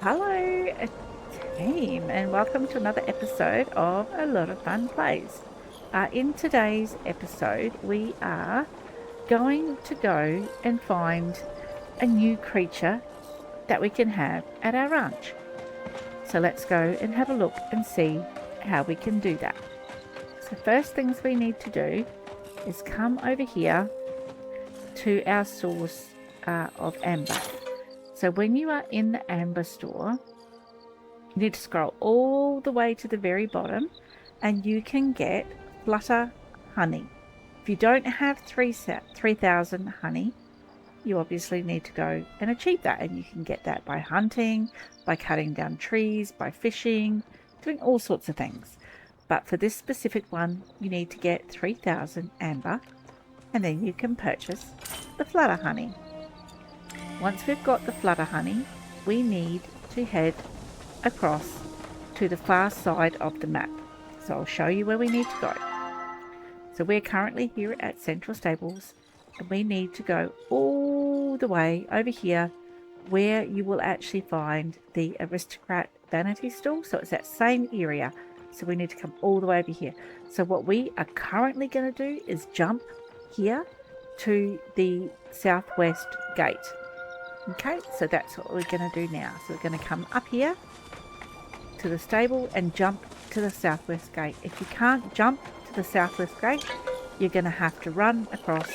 Hello, team, and welcome to another episode of Alotta Fun Plays. In today's episode, we are going to go and find a new creature that we can have at our ranch. So let's go and have a look and see how we can do that. So first things we need to do is come over here to our source of amber. So when you are in the amber store, you need to scroll all the way to the very bottom and you can get flutter honey. If you don't have 3,000 honey, you obviously need to go and achieve that, and you can get that by hunting, by cutting down trees, by fishing, doing all sorts of things. But for this specific one, you need to get 3,000 amber, and then you can purchase the flutter honey. Once we've got the flutter honey, we need to head across to the far side of the map. So I'll show you where we need to go. So we're currently here at Central Stables, and we need to go all the way over here where you will actually find the aristocrat vanity stool. So it's that same area. So we need to come all the way over here. So what we are currently going to do is jump here to the southwest gate. Okay, so that's what we're going to do now. So we're going to come up here to the stable and jump to the southwest gate. If you can't jump to the southwest gate, you're going to have to run across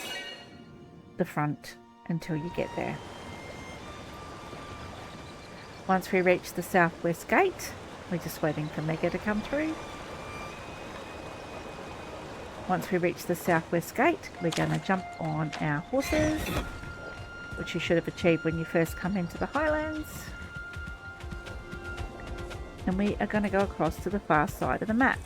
the front until you get there. Once we reach the southwest gate, we're just waiting for Mega to come through. Once we reach the southwest gate, we're going to jump on our horses, which you should have achieved when you first come into the Highlands. And we are going to go across to the far side of the map.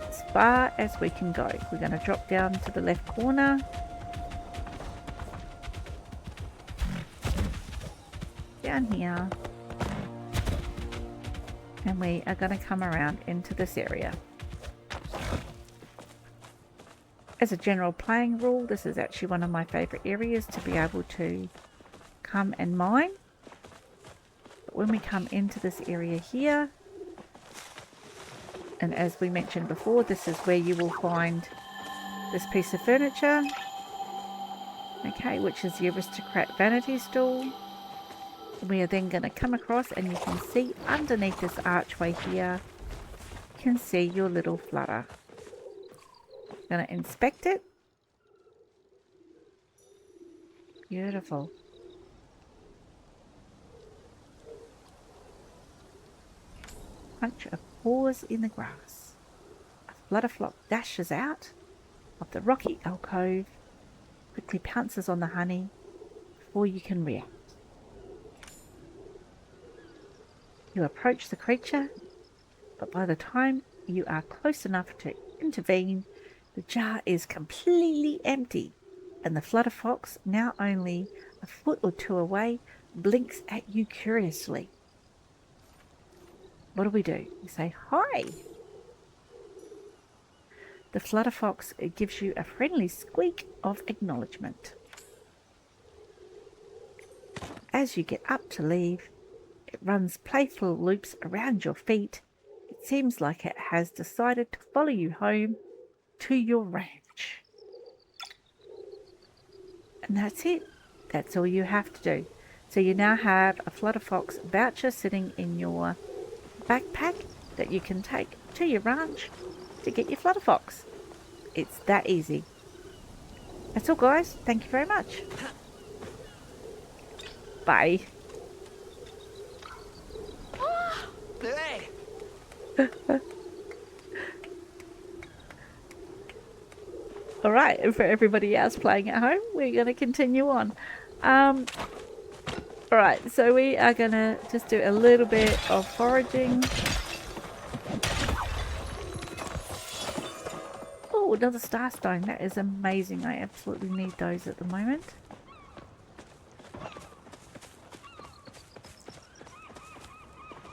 As far as we can go. We're going to drop down to the left corner. Down here. And we are going to come around into this area. As a general playing rule, this is actually one of my favourite areas to be able to come and mine. But when we come into this area here, and as we mentioned before, this is where you will find this piece of furniture, okay, which is the aristocrat vanity stool. We are then going to come across, and you can see underneath this archway here, you can see your little flutter. Going to inspect it. Beautiful. Bunch of paws in the grass. A flutterflock dashes out of the rocky alcove, quickly pounces on the honey before you can react. You approach the creature, but by the time you are close enough to intervene, the jar is completely empty, and the FlutterFox, now only a foot or two away, blinks at you curiously. What do? You say, "Hi!" The FlutterFox gives you a friendly squeak of acknowledgement. As you get up to leave, it runs playful loops around your feet. It seems like it has decided to follow you home to your ranch. And that's it. That's all you have to do. So you now have a FlutterFox voucher sitting in your backpack that you can take to your ranch to get your FlutterFox. It's that easy. That's all, guys. Thank you very much. Bye. All right, and for everybody else playing at home, we're going to continue on. All right, so we are going to just do a little bit of foraging. Oh, another starstone. That is amazing. I absolutely need those at the moment.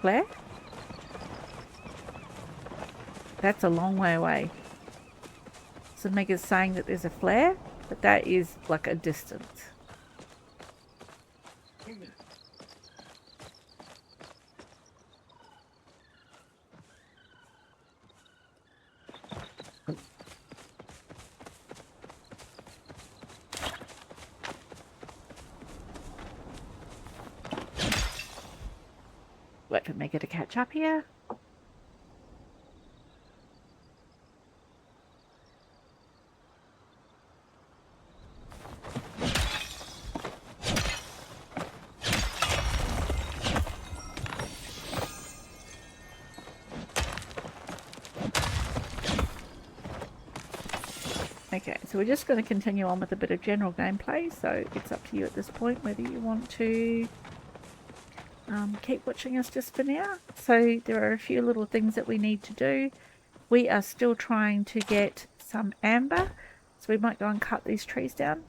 Flare? That's a long way away. So Mega's saying that there's a flare, but that is like a distance. Wait for Mega to catch up here. Okay, so we're just going to continue on with a bit of general gameplay, so it's up to you at this point whether you want to keep watching us just for now. So there are a few little things that we need to do. We are still trying to get some amber, so we might go and cut these trees down.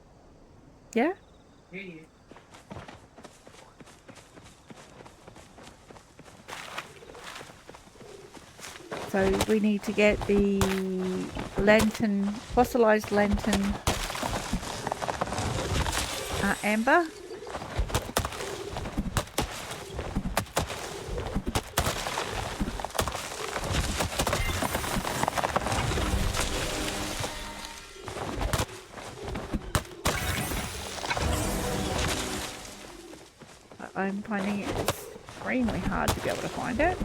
Yeah? Yeah. So we need to get the lantern, fossilized lantern amber. I'm finding it extremely hard to be able to find it.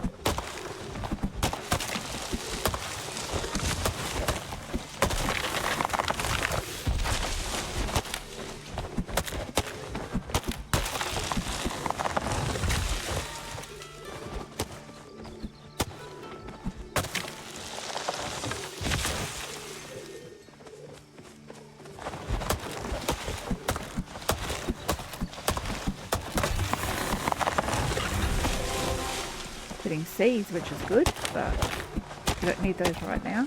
Getting seeds, which is good, but you don't need those right now.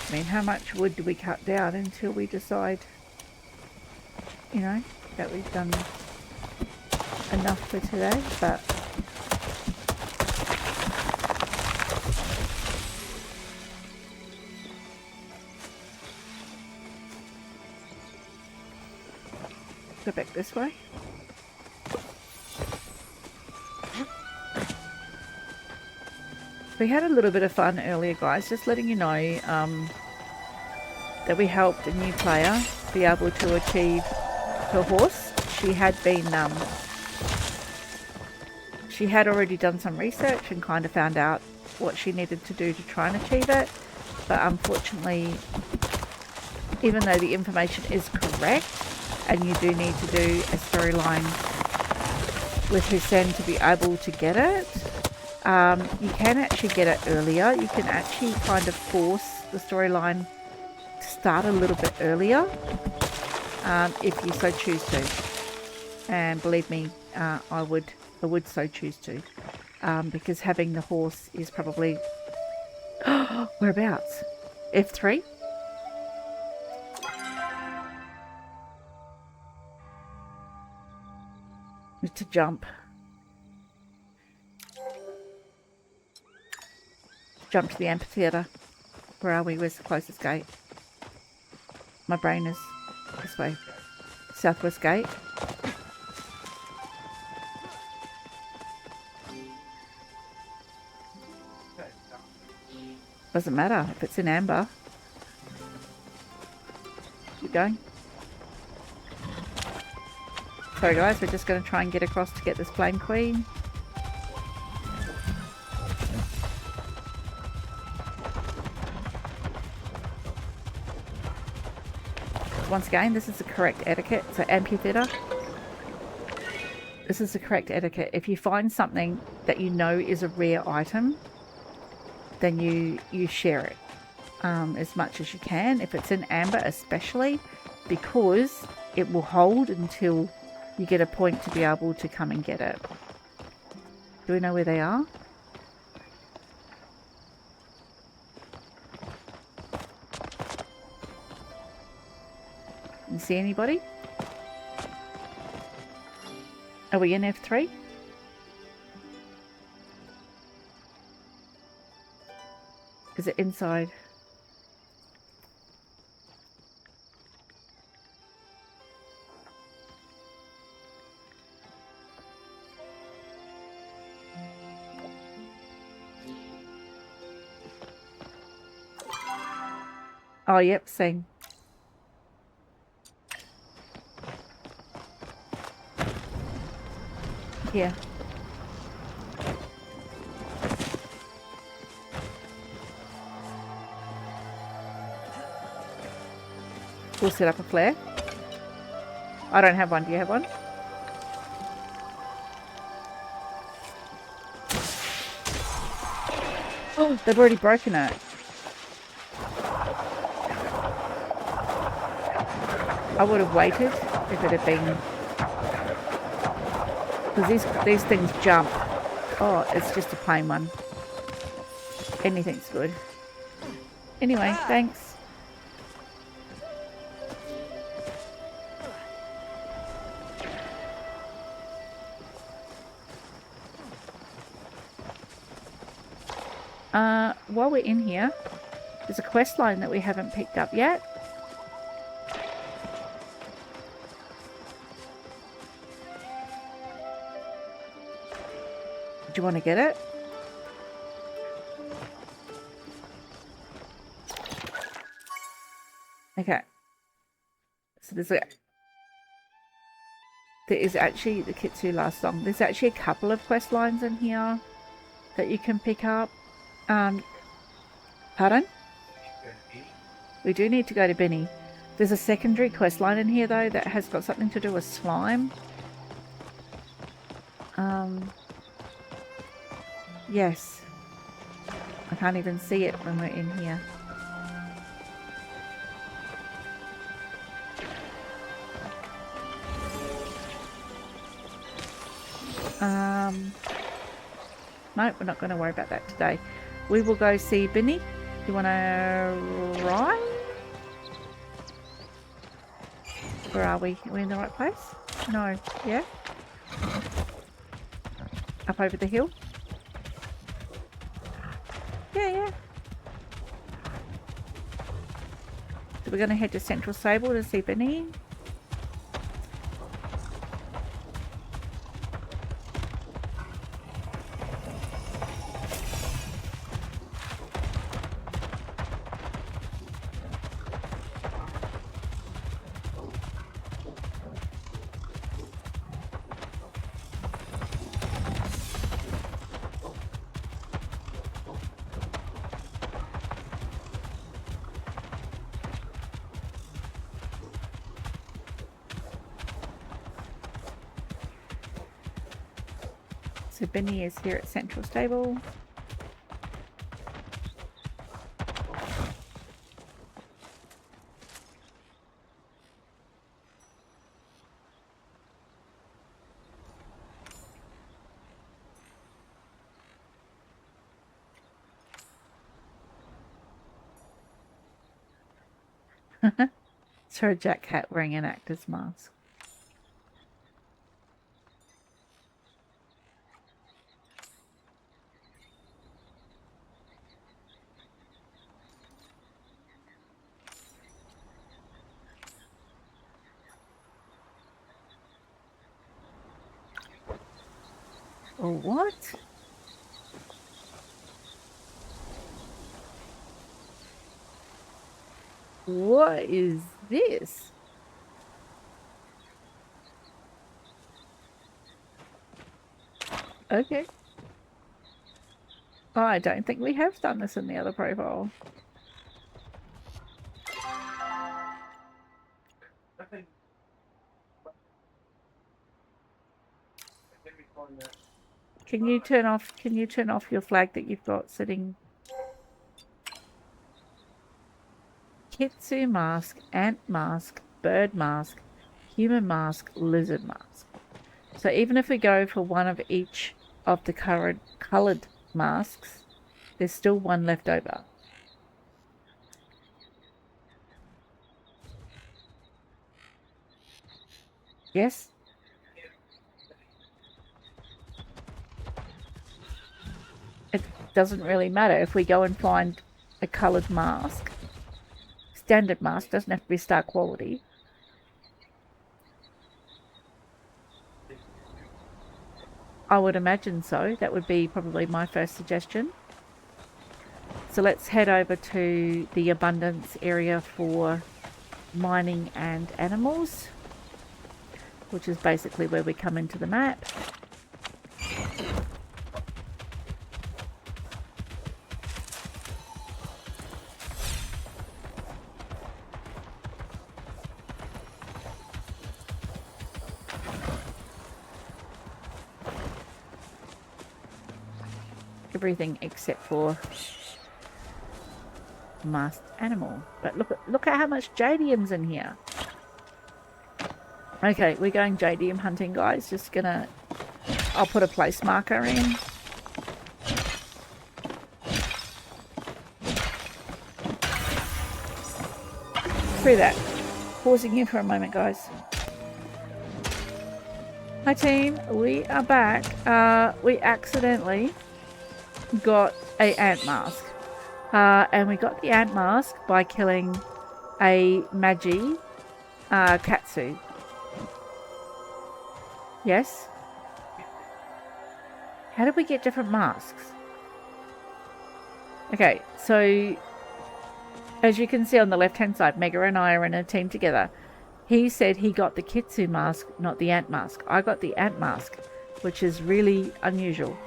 I mean, how much wood do we cut down until we decide, you know, that we've done enough for today? But go back this way. We had a little bit of fun earlier, guys, just letting you know that we helped a new player be able to achieve her horse. She had already done some research and kind of found out what she needed to do to try and achieve it, but unfortunately, even though the information is correct and you do need to do a storyline with Hussein to be able to get it, you can actually get it earlier. You can actually kind of force the storyline to start a little bit earlier if you so choose to. And believe me, I would so choose to, because having the horse is probably whereabouts? F3? Need to jump. Jump to the amphitheatre. Where are we? Where's the closest gate? My brain is this way. Southwest gate. Doesn't matter if it's in amber. Keep going. Sorry guys, we're just going to try and get across to get this flame queen. Once again, this is the correct etiquette. So amphitheatre. This is the correct etiquette. If you find something that you know is a rare item, then you share it as much as you can. If it's in amber especially, because it will hold until you get a point to be able to come and get it. Do we know where they are? You see anybody? Are we in F3? Is it inside? Oh, yep, same. Yeah. We'll set up a flare. I don't have one. Do you have one? Oh, they've already broken it. I would have waited if it had been... Because these things jump. Oh, it's just a plain one. Anything's good. Anyway, thanks. While we're in here, there's a quest line that we haven't picked up yet. Do you want to get it? Okay. So there is actually the Kitsu last song. There's actually a couple of quest lines in here that you can pick up. Pardon? We do need to go to Binnie. There's a secondary quest line in here though that has got something to do with slime. Yes. I can't even see it when we're in here. No, we're not going to worry about that today. We will go see Binnie. You want to ride? Where are we? Are we in the right place? No. Yeah? Up over the hill? Yeah. So we're going to head to Central Stable to see Binnie. So Binnie is here at Central Stable. Sir Jack Cat wearing an actor's mask. Oh, what? What is this? Okay. Oh, I don't think we have done this in the other profile. Can you turn off your flag that you've got sitting? Kitsu mask, ant mask, bird mask, human mask, lizard mask. So even if we go for one of each of the coloured masks, there's still one left over. Yes? It doesn't really matter if we go and find a coloured mask. Standard mask, doesn't have to be star quality. I would imagine so. That would be probably my first suggestion. So let's head over to the abundance area for mining and animals, which is basically where we come into the map. Everything except for masked animal. But look at how much jadium's in here. Okay, we're going jadium hunting, guys. I'll put a place marker in. Through that. Pausing here for a moment, guys. Hi team, we are back. We accidentally got a ant mask. And we got the ant mask by killing a Magi Katsu. Yes? How did we get different masks? Okay, so as you can see on the left hand side, Mega and I are in a team together. He said he got the Kitsu mask, not the ant mask. I got the ant mask, which is really unusual.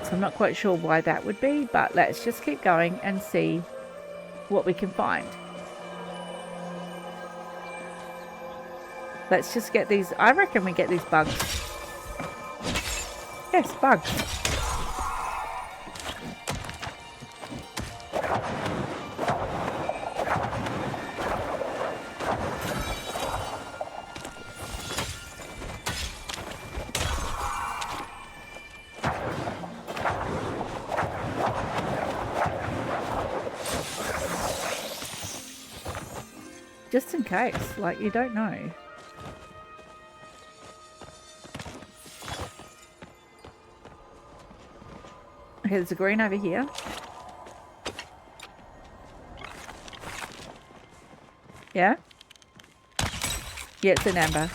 So I'm not quite sure why that would be, but let's just keep going and see what we can find. Let's just get these. I reckon we get these bugs. Yes, bugs. Just in case, like, you don't know. Okay, there's a green over here. Yeah? Yeah, it's an amber.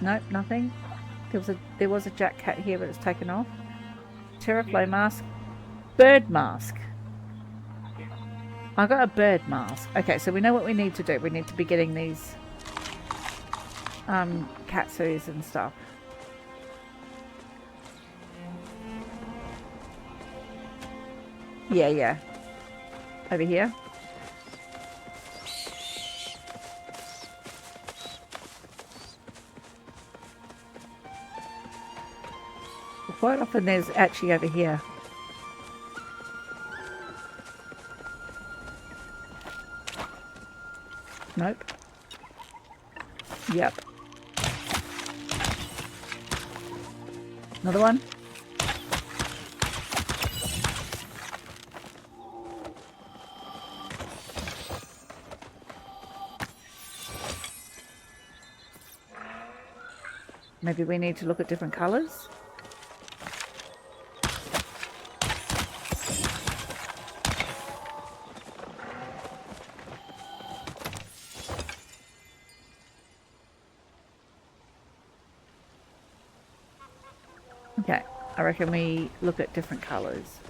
Nope, nothing. There was a jack cat here, but it's taken off. Terraflow mask. Bird mask. I got a bird mask. Okay, so we know what we need to do. We need to be getting these katsus and stuff. Yeah. Over here. Quite often there's actually over here. Nope. Yep. Another one. Maybe we need to look at different colours. Okay, I reckon we look at different colours.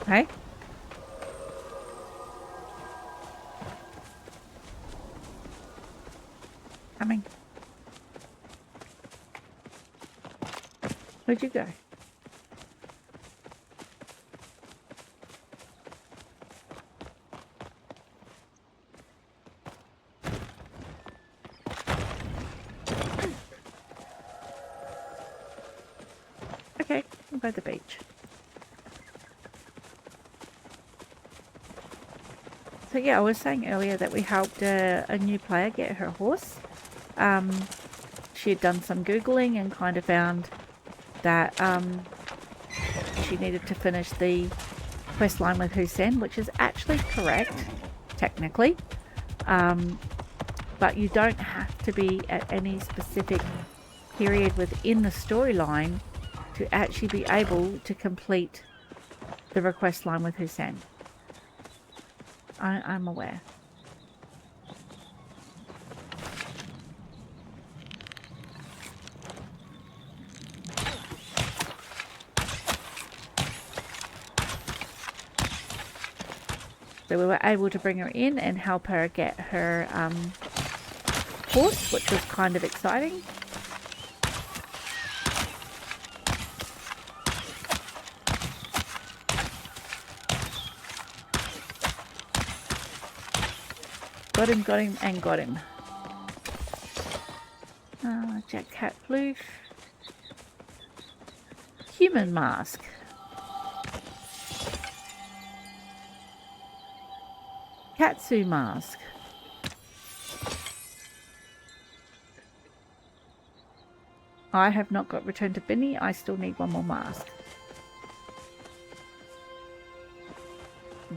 Hey? Coming. Where'd you go? We'll go to the beach. So yeah, I was saying earlier that we helped a new player get her horse. She had done some Googling and kind of found that she needed to finish the quest line with Hussein, which is actually correct, technically. But you don't have to be at any specific period within the storyline to actually be able to complete the request line with Hussein. I'm aware. So we were able to bring her in and help her get her horse, which was kind of exciting. Got him, and got him. Jack Cat Floof. Human mask. Katsu mask. I have not got returned to Binnie. I still need one more mask.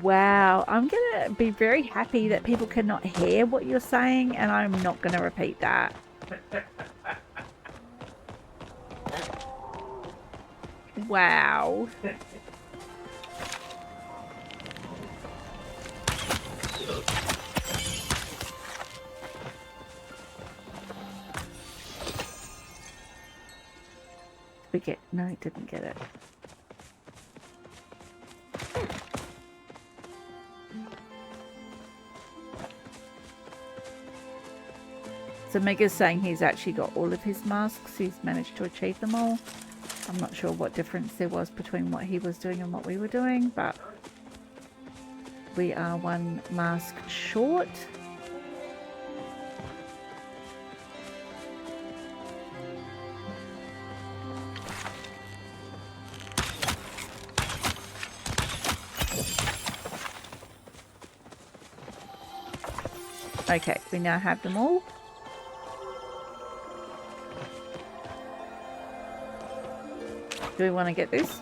Wow, I'm gonna be very happy that people cannot hear what you're saying, and I'm not gonna repeat that. Wow. No, it didn't get it. So Mega's saying he's actually got all of his masks. He's managed to achieve them all. I'm not sure what difference there was between what he was doing and what we were doing, but we are one mask short. Okay, we now have them all. Do we want to get this?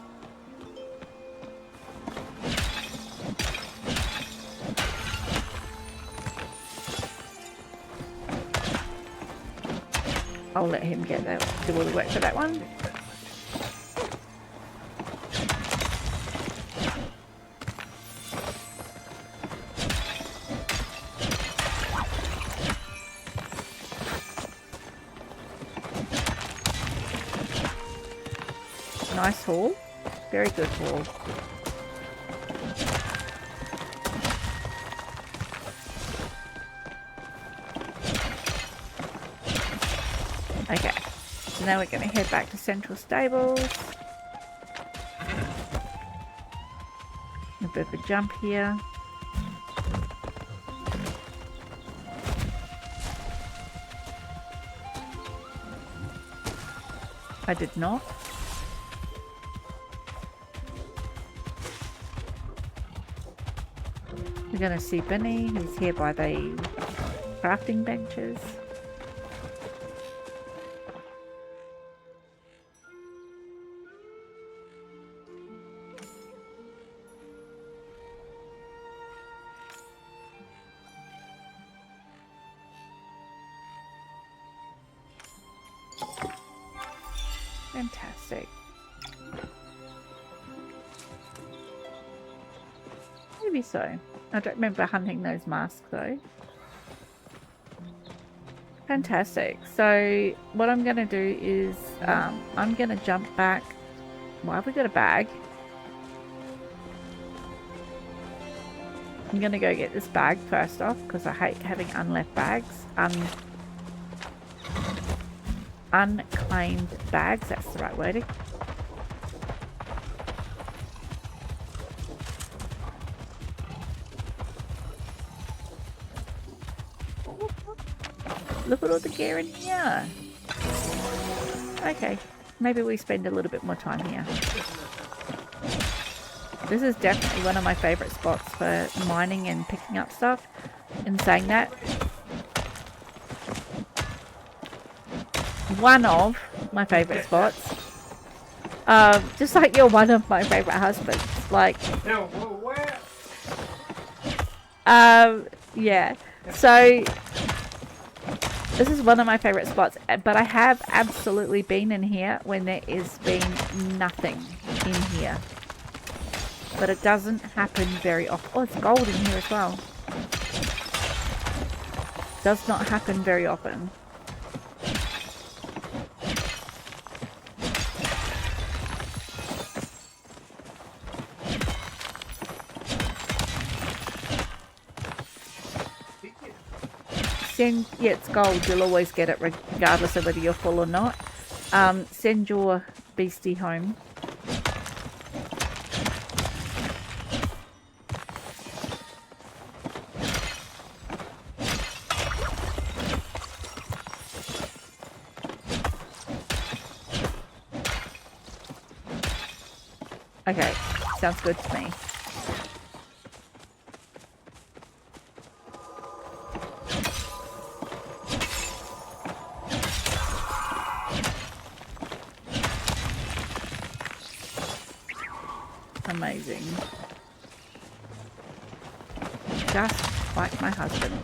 I'll let him get that. Do all the work for that one. Nice haul. Very good haul. Okay, so now we're going to head back to Central Stables. A bit of a jump here. I did not. We're going to see Binnie, who's here by the crafting benches. Fantastic. Maybe so. I don't remember hunting those masks though. Fantastic. So what I'm going to do is I'm going to jump back. Why have we got a bag? I'm going to go get this bag first off because I hate having unleft bags. Unclaimed bags, that's the right wording. Look at all the gear in here. Okay, maybe we spend a little bit more time here. This is definitely one of my favorite spots for mining and picking up stuff. In saying that, one of my favorite spots. Just like you're one of my favorite husbands. Like, yeah. So this is one of my favorite spots, but I have absolutely been in here when there is been nothing in here. But it doesn't happen very often. Oh, it's gold in here as well. Does not happen very often. Yeah, it's gold. You'll always get it regardless of whether you're full or not. Send your beastie home. Okay, sounds good to me. Amazing. Just like my husband.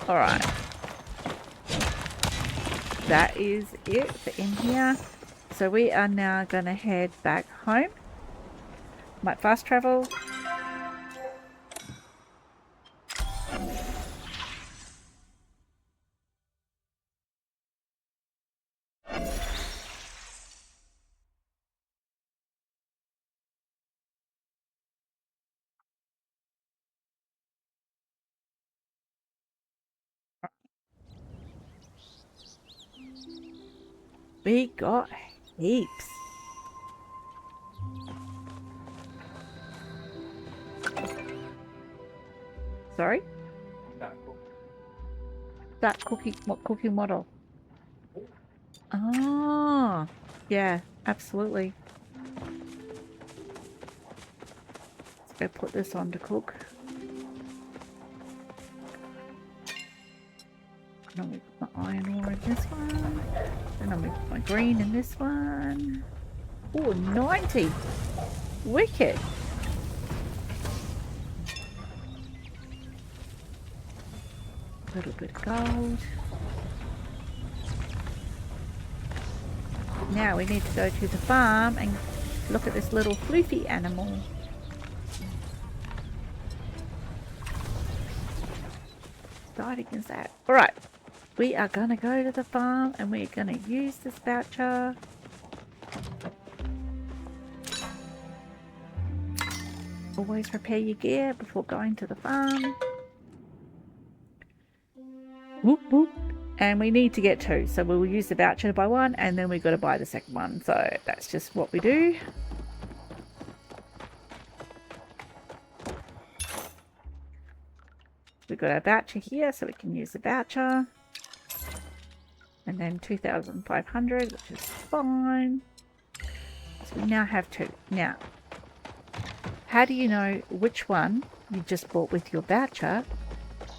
Alright. That is it for in here. So we are now going to head back home. Might fast travel. We got heaps. Sorry? That cooking, what cooking model? Oh, yeah, absolutely. Let's go put this on to cook. And I'll put my iron ore in this one. And I'll put my green in this one. Oh, 90! Wicked! A little bit of gold. Now we need to go to the farm and look at this little floofy animal. Exciting is that? Alright, we are going to go to the farm and we're going to use this voucher. Always prepare your gear before going to the farm. Whoop whoop. And we need to get two, so we will use the voucher to buy one and then we've got to buy the second one. So that's just what we do. We've got our voucher here, so we can use the voucher. And then 2,500, which is fine. So we now have two. Now, how do you know which one you just bought with your voucher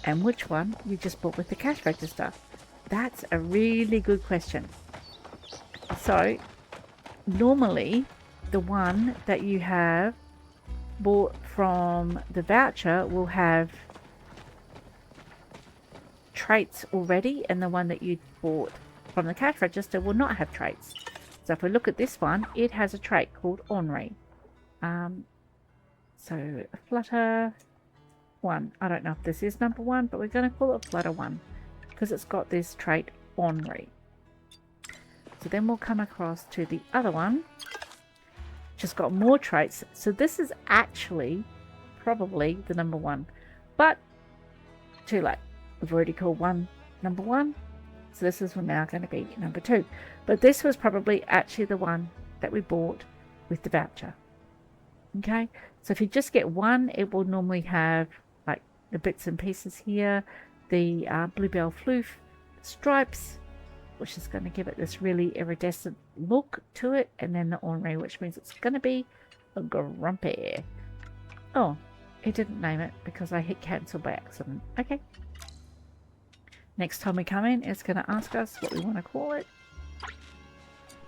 and which one you just bought with the cash register? That's a really good question. So, normally, the one that you have bought from the voucher will have traits already, and the one that you bought from the cash register will not have traits. So if we look at this one, it has a trait called ornery. So Flutter 1. I don't know if this is number 1, but we're going to call it Flutter 1 because it's got this trait ornery. So then we'll come across to the other one, just got more traits. So this is actually probably the number 1, but too late. We've already called one number 1, so this is now going to be number 2. But this was probably actually the one that we bought with the voucher. Okay, So if you just get one, it will normally have like the bits and pieces here, the bluebell floof stripes, which is going to give it this really iridescent look to it, and then the ornery, which means it's going to be a grumpy. Oh, it didn't name it because I hit cancel by accident. Okay. Next time we come in, it's going to ask us what we want to call it.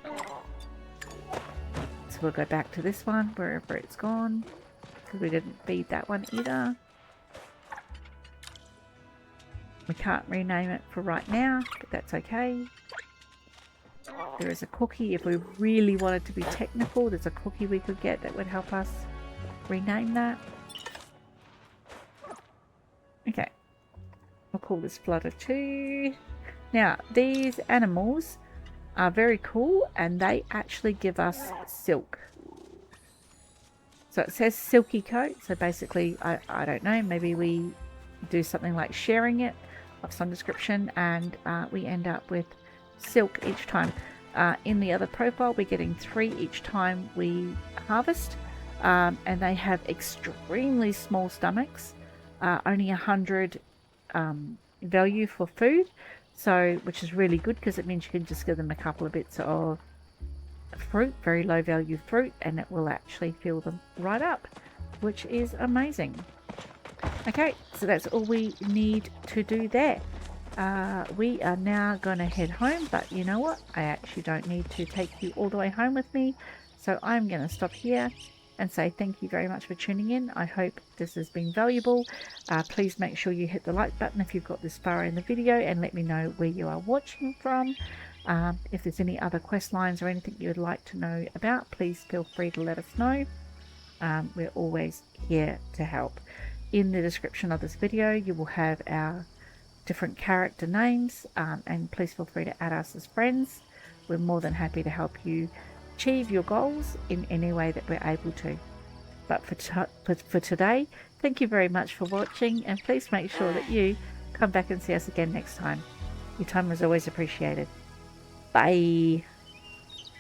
So we'll go back to this one, wherever it's gone, because we didn't feed that one either. We can't rename it for right now, but that's okay. There is a cookie. If we really wanted to be technical, there's a cookie we could get that would help us rename that. Okay. We'll call this Flutter 2. Now, these animals are very cool, and they actually give us silk. So it says silky coat. So basically, I don't know, maybe we do something like sharing it of some description, and we end up with silk each time. In the other profile, we're getting 3 each time we harvest, and they have extremely small stomachs, only 100 value for food, so which is really good because it means you can just give them a couple of bits of fruit, very low value fruit, and it will actually fill them right up, which is amazing. Okay, so that's all we need to do there. We are now going to head home, but you know what? I actually don't need to take you all the way home with me, so I'm going to stop here and say thank you very much for tuning in. I hope this has been valuable. Please make sure you hit the like button if you've got this far in the video, and let me know where you are watching from. If there's any other quest lines or anything you would like to know about, please feel free to let us know. We're always here to help. In the description of this video, you will have our different character names, and please feel free to add us as friends. We're more than happy to help you achieve your goals in any way that we're able to. But for today, thank you very much for watching, and please make sure that you come back and see us again next time. Your time is always appreciated. Bye.